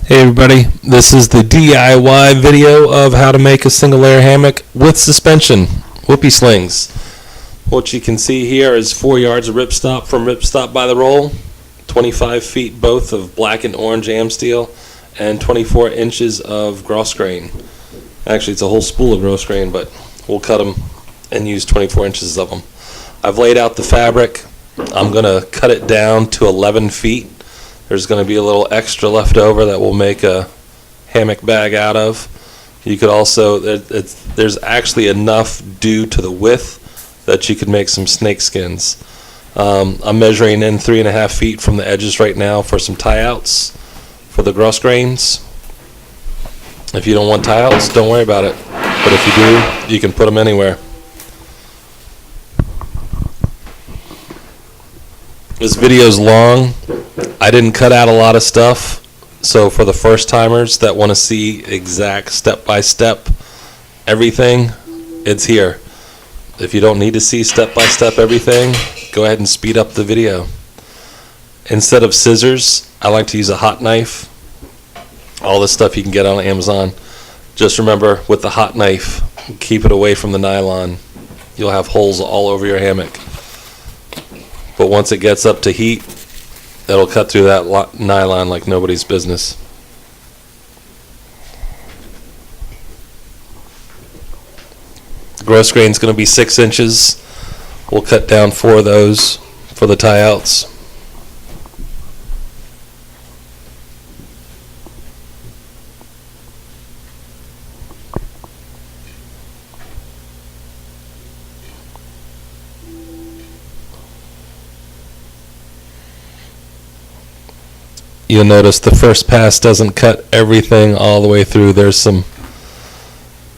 Hey everybody, this is the DIY video of how to make a single layer hammock with suspension, Whoopie Slings. What you can see here is 4 yards of ripstop from ripstop by the roll, 25 feet both of black and orange am steel, and 24 inches of gross grain. Actually, it's a whole spool of gross grain, but we'll cut them and use 24 inches of them. I've laid out the fabric. I'm going to cut it down to 11 feet. There's going to be a little extra left over that we'll make a hammock bag out of. You could also, there's actually enough due to the width that you could make some snake skins. I'm measuring in 3.5 feet from the edges right now for some tie outs for the gross grains. If you don't want tie outs, don't worry about it. But if you do, you can put them anywhere. This video's long. I didn't cut out a lot of stuff, so for the first timers that want to see exact step-by-step everything, it's here. If you don't need to see step-by-step everything, go ahead and speed up the video. Instead of scissors, I like to use a hot knife. All this stuff you can get on Amazon. Just remember, with the hot knife, keep it away from the nylon. You'll have holes all over your hammock. But once it gets up to heat, it'll cut through that nylon like nobody's business. Gross grain is going to be 6 inches. We'll cut down 4 of those for the tie outs. You'll notice the first pass doesn't cut everything all the way through. There's some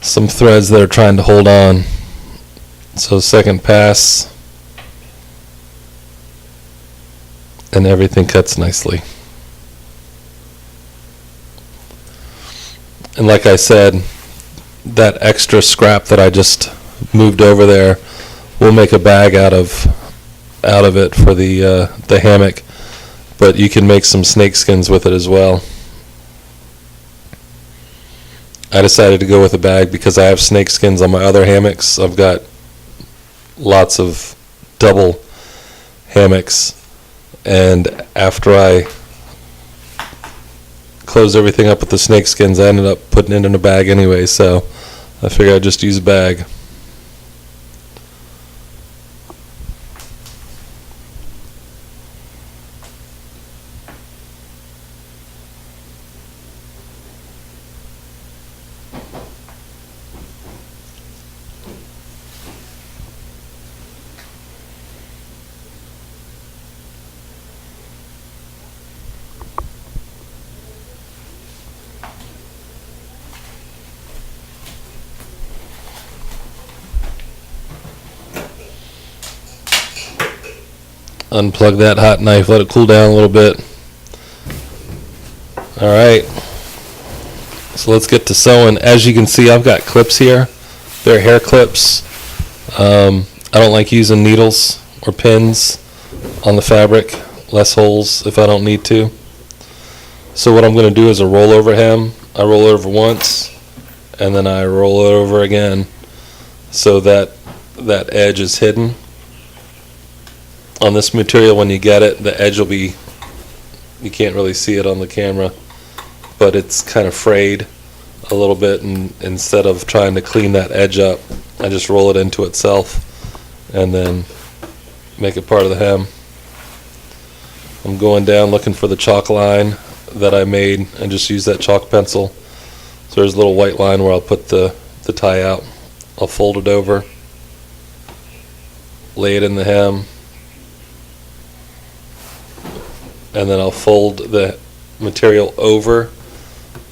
threads that are trying to hold on. So second pass, and everything cuts nicely. And like I said, that extra scrap that I just moved over there, we'll make a bag out of it for the hammock. But you can make some snake skins with it as well. I decided to go with a bag because I have snake skins on my other hammocks. I've got lots of double hammocks, and after I closed everything up with the snake skins, I ended up putting it in a bag anyway, so I figured I'd just use a bag. Unplug that hot knife, let it cool down a little bit. Alright, so let's get to sewing. As you can see, I've got clips here. They're hair clips. I don't like using needles or pins on the fabric. Less holes if I don't need to. So what I'm going to do is a rollover hem. I roll it over once, and then I roll it over again so that that edge is hidden. On this material, when you get it, the edge will be, you can't really see it on the camera, but it's kind of frayed a little bit, and instead of trying to clean that edge up, I just roll it into itself and then make it part of the hem. I'm going down looking for the chalk line that I made and just use that chalk pencil. So there's a little white line where I'll put the tie out. I'll fold it over, lay it in the hem, and then I'll fold the material over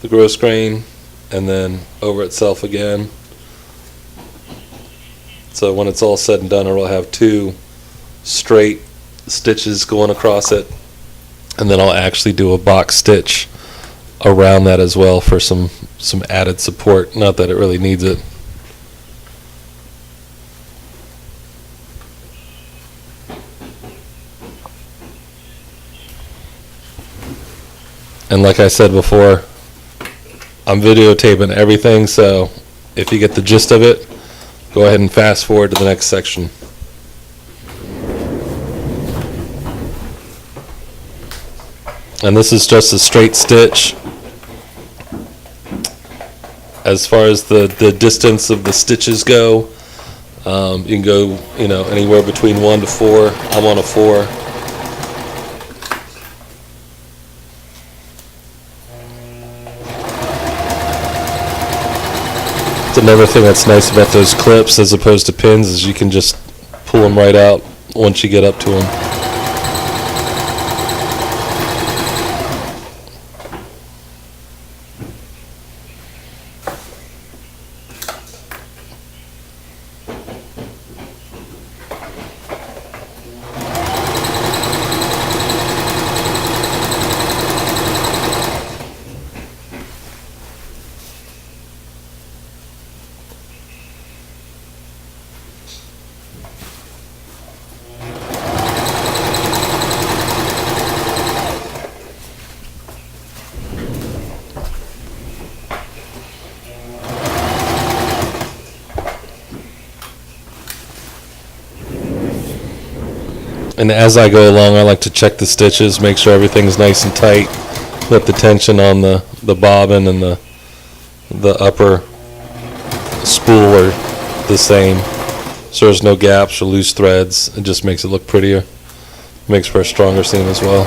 the gross grain and then over itself again. So when it's all said and done, I will have 2 straight stitches going across it, and then I'll actually do a box stitch around that as well for some added support. Not that it really needs it. And like I said before, I'm videotaping everything, so if you get the gist of it, go ahead and fast forward to the next section. And this is just a straight stitch. As far as the distance of the stitches go, you can go, anywhere between 1 to 4. I'm on a 4. It's another thing that's nice about those clips as opposed to pins is you can just pull them right out once you get up to them. And as I go along, I like to check the stitches, make sure everything's nice and tight. Let the tension on the bobbin and the upper spool are the same, so there's no gaps or loose threads. It just makes it look prettier. Makes for a stronger seam as well.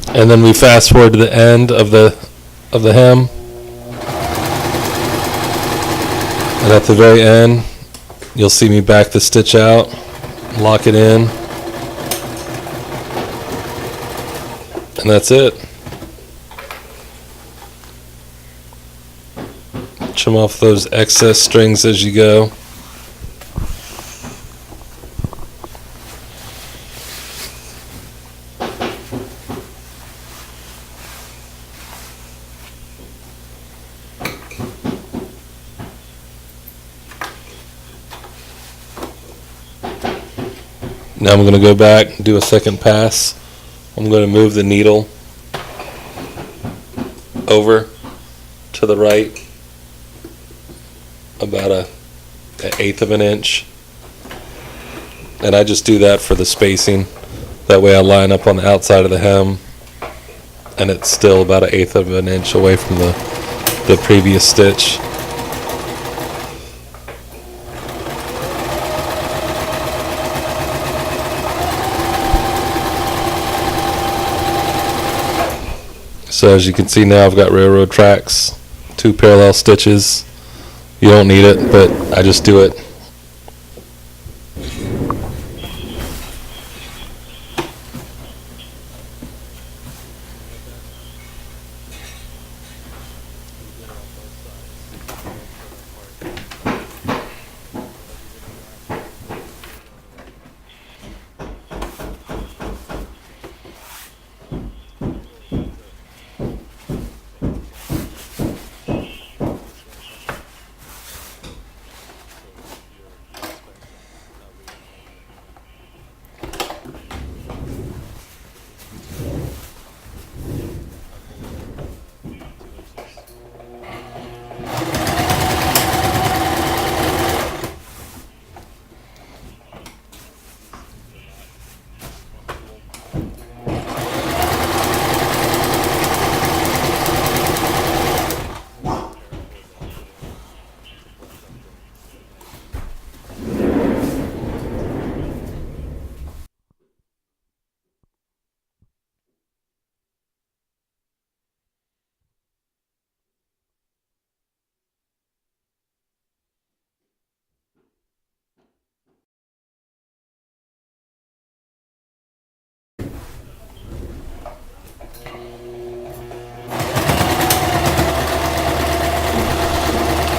And then we fast forward to the end of the hem, and at the very end you'll see me back the stitch out, lock it in, and that's it. Trim off those excess strings as you go. Now I'm going to go back and do a second pass. I'm going to move the needle over to the right about an eighth of an inch, and I just do that for the spacing. That way I line up on the outside of the hem and it's still about an eighth of an inch away from the previous stitch. So as you can see now, I've got railroad tracks, 2 parallel stitches. You don't need it, but I just do it.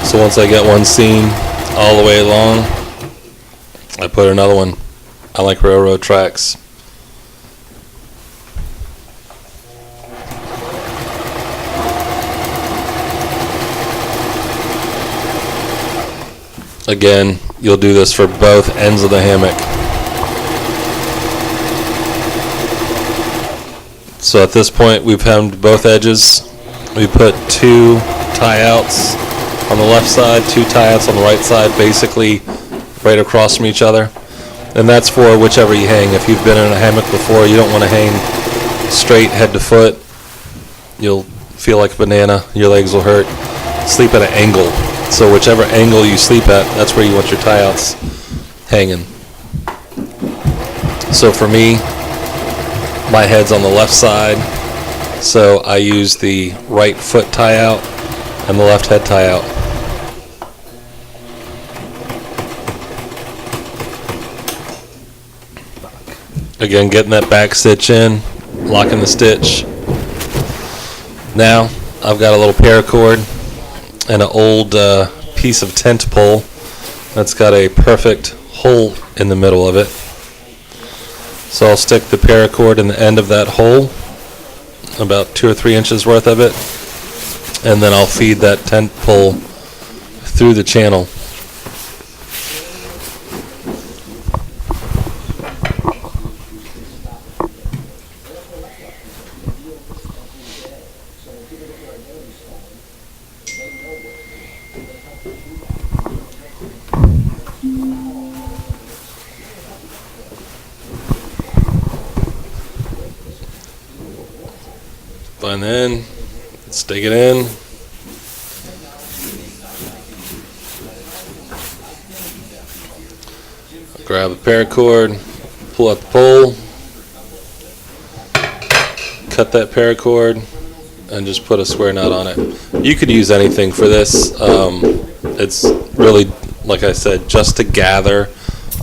So once I get one seam all the way along, I put another one. I like railroad tracks. Again, you'll do this for both ends of the hammock. So at this point, we've hemmed both edges. We put 2 tie-outs on the left side, 2 tie-outs on the right side, basically right across from each other. And that's for whichever you hang. If you've been in a hammock before, you don't want to hang straight head to foot. You'll feel like a banana, your legs will hurt. Sleep at an angle. So whichever angle you sleep at, that's where you want your tie-outs hanging. So for me, my head's on the left side, so I use the right foot tie-out and the left head tie-out. Again, getting that back stitch in, locking the stitch. Now, I've got a little paracord and an old piece of tent pole that's got a perfect hole in the middle of it. So I'll stick the paracord in the end of that hole, about 2 or 3 inches worth of it, and then I'll feed that tent pole through the channel. Find the end, stick it in. Grab the paracord, pull out the pole, cut that paracord, and just put a square knot on it. You could use anything for this. It's really, like I said, just to gather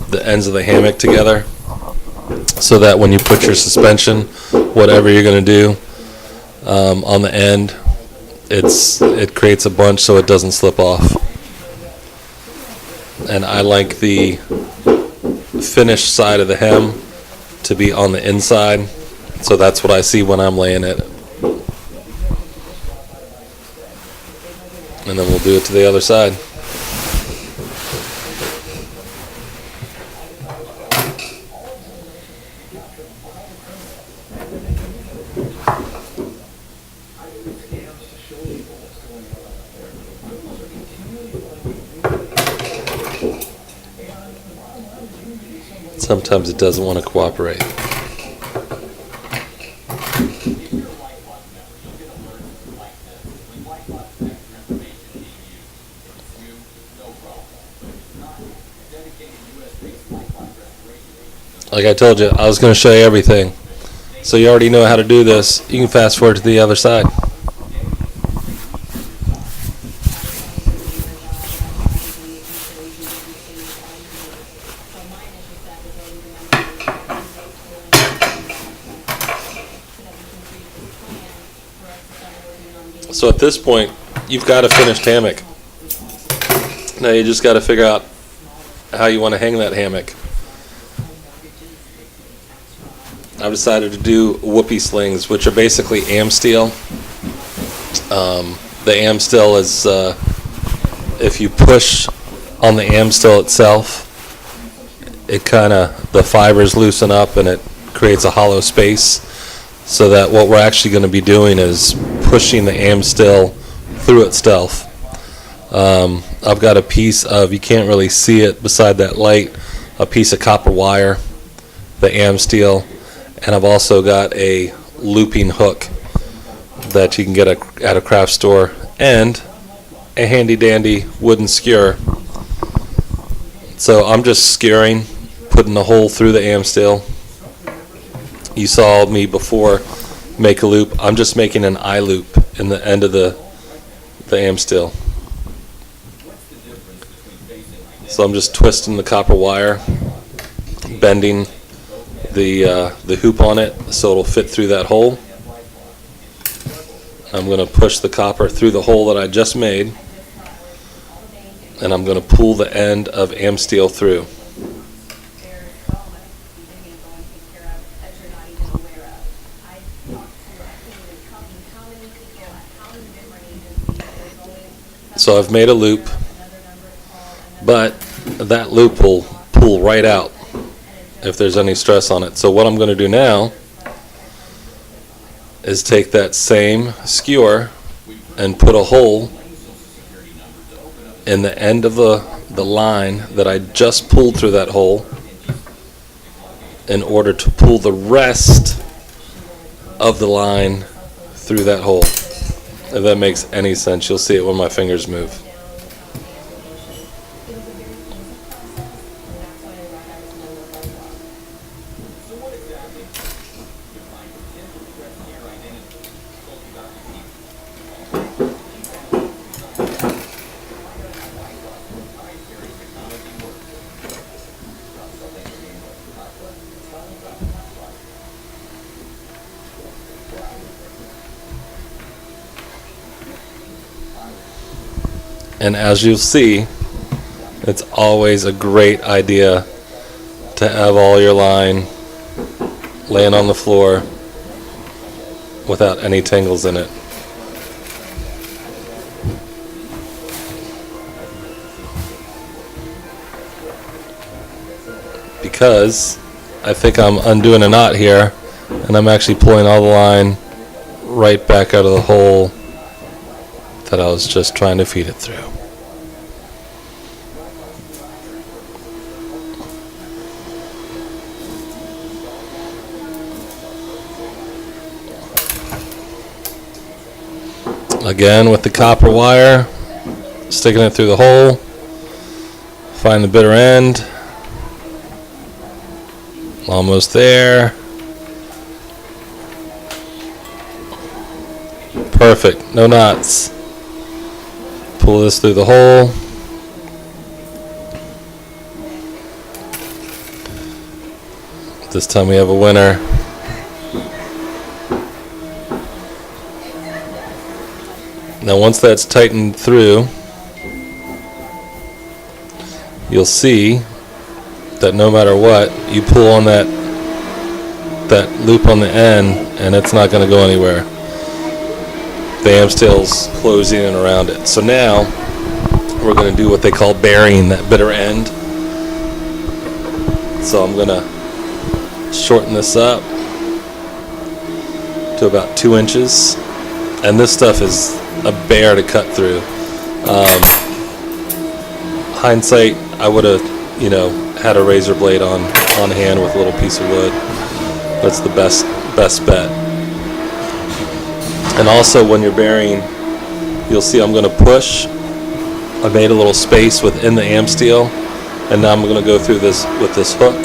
the ends of the hammock together so that when you put your suspension, whatever you're going to do, on the end, it creates a bunch so it doesn't slip off. And I like the finished side of the hem to be on the inside, so that's what I see when I'm laying it. And then we'll do it to the other side. Sometimes it doesn't want to cooperate. Like I told you, I was going to show you everything. So you already know how to do this. You can fast forward to the other side. So at this point, you've got a finished hammock. Now you just got to figure out how you want to hang that hammock. I've decided to do Whoopie Slings, which are basically am steel. The am steel is, if you push on the am steel itself, it the fibers loosen up and it creates a hollow space. So that what we're actually going to be doing is pushing the am steel through itself. I've got a piece of, you can't really see it beside that light, a piece of copper wire, the am steel, and I've also got a looping hook that you can get at a craft store, and a handy dandy wooden skewer. So I'm just skewering, putting the hole through the am steel. You saw me before make a loop. I'm just making an eye loop in the end of the am steel. So I'm just twisting the copper wire, bending the hoop on it so it'll fit through that hole. I'm going to push the copper through the hole that I just made, and I'm going to pull the end of am steel through. So I've made a loop, but that loop will pull right out if there's any stress on it. So what I'm going to do now is take that same skewer and put a hole in the end of the line that I just pulled through that hole in order to pull the rest of the line through that hole. If that makes any sense, you'll see it when my fingers move. And as you'll see, it's always a great idea to have all your line laying on the floor without any tangles in it. Because I think I'm undoing a knot here, and I'm actually pulling all the line right back out of the hole that I was just trying to feed it through. Again with the copper wire, sticking it through the hole, find the bitter end, almost there. Perfect, no knots. Pull this through the hole. This time we have a winner. Now once that's tightened through, you'll see that no matter what, you pull on that loop on the end and it's not going to go anywhere. The amstail's closing in around it. So now we're going to do what they call burying that bitter end. So I'm going to shorten this up to about 2 inches. And this stuff is a bear to cut through. Hindsight, I would have, had a razor blade on hand with a little piece of wood. That's the best bet. And also when you're burying, you'll see I'm going to push. I made a little space within the amsteel, and now I'm going to go through this with this hook.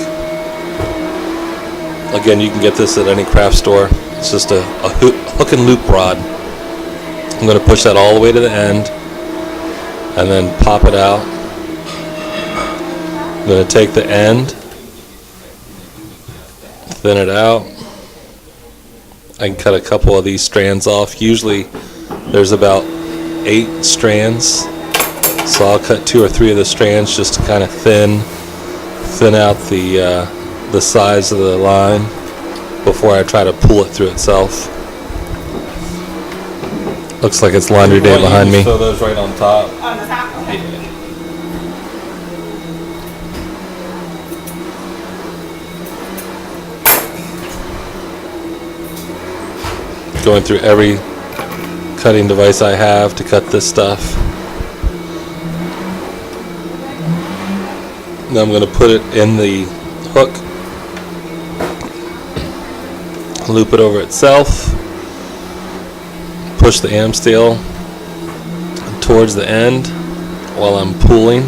Again, you can get this at any craft store. It's just a hook and loop rod. I'm going to push that all the way to the end and then pop it out. I'm going to take the end, thin it out. I can cut a couple of these strands off. Usually there's about 8 strands, so I'll cut 2 or 3 of the strands just to kind of thin out the size of the line before I try to pull it through itself. Looks like it's laundry day behind me. Throw those right on top. On the top? Okay. Going through every cutting device I have to cut this stuff. Now I'm going to put it in the hook, loop it over itself, push the amsteel towards the end while I'm pulling,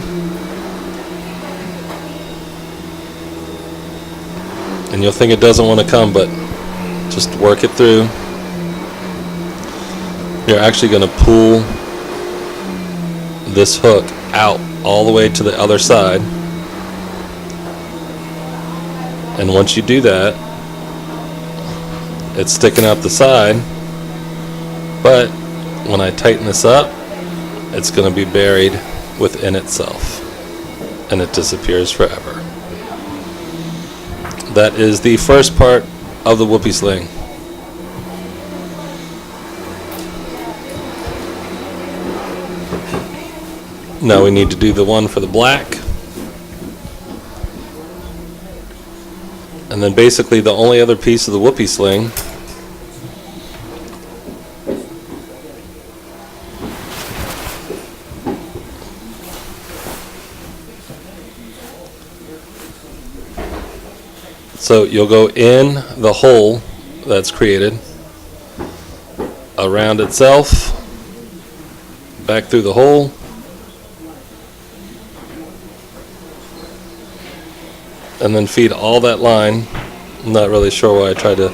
and you'll think it doesn't want to come, but just work it through. You're actually going to pull this hook out all the way to the other side, and once you do that, it's sticking out the side, but when I tighten this up, it's going to be buried within itself and it disappears forever. That is the first part of the Whoopie Sling. Now we need to do the one for the black. And then basically the only other piece of the Whoopie Sling so you'll go in the hole that's created, around itself, back through the hole, and then feed all that line. I'm not really sure why I tried to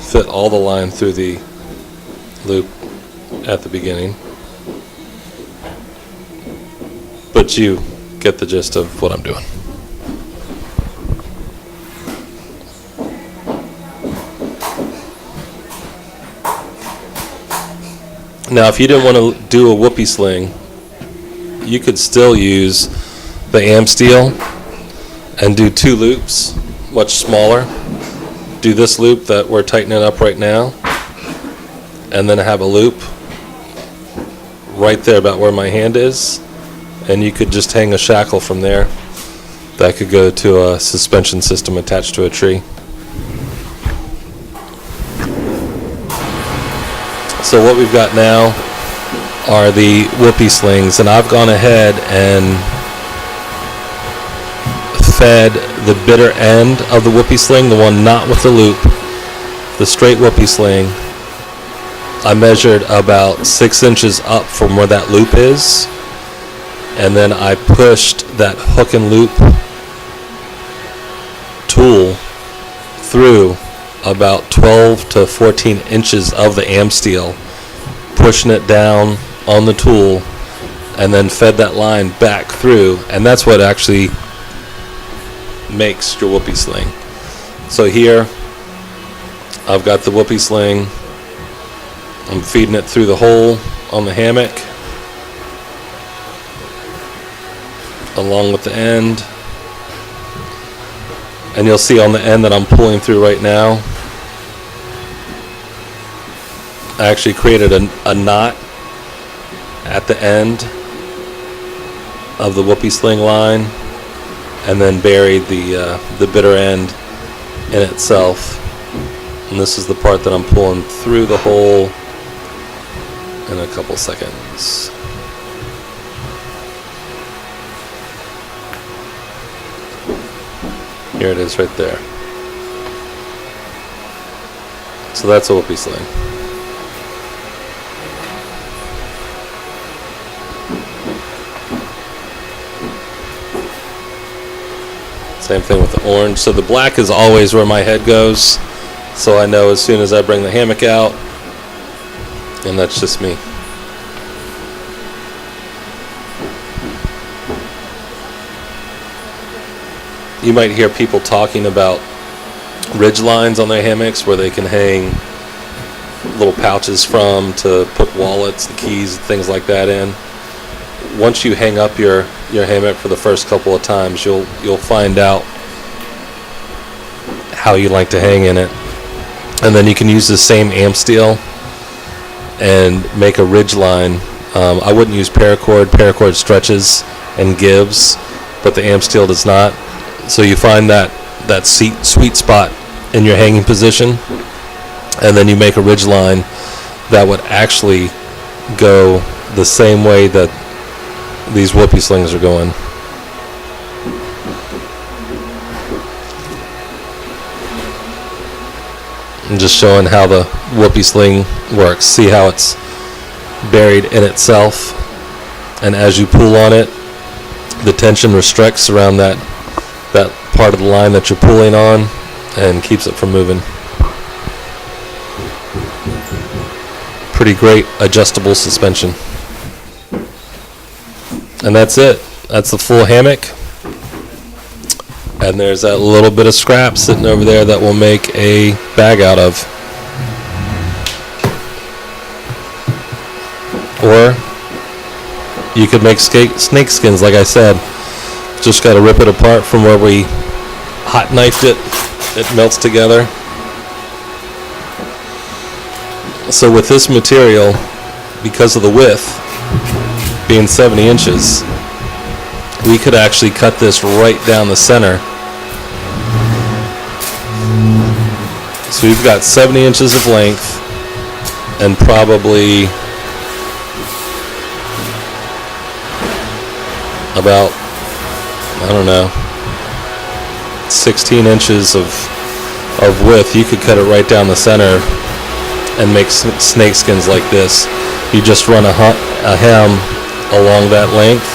fit all the line through the loop at the beginning, but you get the gist of what I'm doing. Now, if you didn't want to do a Whoopie Sling, you could still use the am steel and do 2 loops, much smaller. Do this loop that we're tightening up right now, and then have a loop right there about where my hand is, and you could just hang a shackle from there that could go to a suspension system attached to a tree. So what we've got now are the Whoopie Slings, and I've gone ahead and fed the bitter end of the Whoopie Sling, the one not with the loop, the straight Whoopie Sling. I measured about 6 inches up from where that loop is, and then I pushed that hook and loop tool through about 12 to 14 inches of the am steel, pushing it down on the tool, and then fed that line back through, and that's what actually makes your Whoopie Sling. So here I've got the Whoopie Sling. I'm feeding it through the hole on the hammock along with the end, and you'll see on the end that I'm pulling through right now, I actually created a knot at the end of the Whoopie Sling line, and then buried the bitter end in itself. And this is the part that I'm pulling through the hole in a couple seconds. Here it is right there. So that's a Whoopie Sling. Same thing with the orange. So the black is always where my head goes, so I know as soon as I bring the hammock out, and that's just me. You might hear people talking about ridge lines on their hammocks where they can hang little pouches from to put wallets and keys and things like that in. Once you hang up your hammock for the first couple of times, you'll find out how you like to hang in it, and then you can use the same am steel and make a ridge line. I wouldn't use paracord. Paracord stretches and gives, but the am steel does not. So you find that sweet spot in your hanging position, and then you make a ridge line that would actually go the same way that these Whoopie Slings are going. I'm just showing how the Whoopie Sling works. See how it's buried in itself, and as you pull on it, the tension restricts around that part of the line that you're pulling on and keeps it from moving. Pretty great adjustable suspension. And that's it. That's the full hammock. And there's that little bit of scrap sitting over there that we'll make a bag out of. Or you could make snake skins, like I said. Just got to rip it apart from where we hot knifed it. It melts together. So with this material, because of the width, being 70 inches, we could actually cut this right down the center. So we've got 70 inches of length and probably about, I don't know, 16 inches of width. You could cut it right down the center and make snake skins like this. You just run a hem along that length,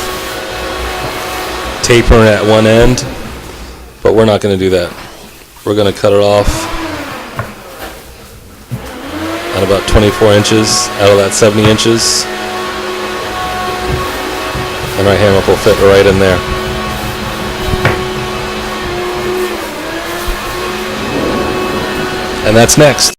tapering at one end, but we're not going to do that. We're going to cut it off at about 24 inches out of that 70 inches, and our hammock will fit right in there. And that's next.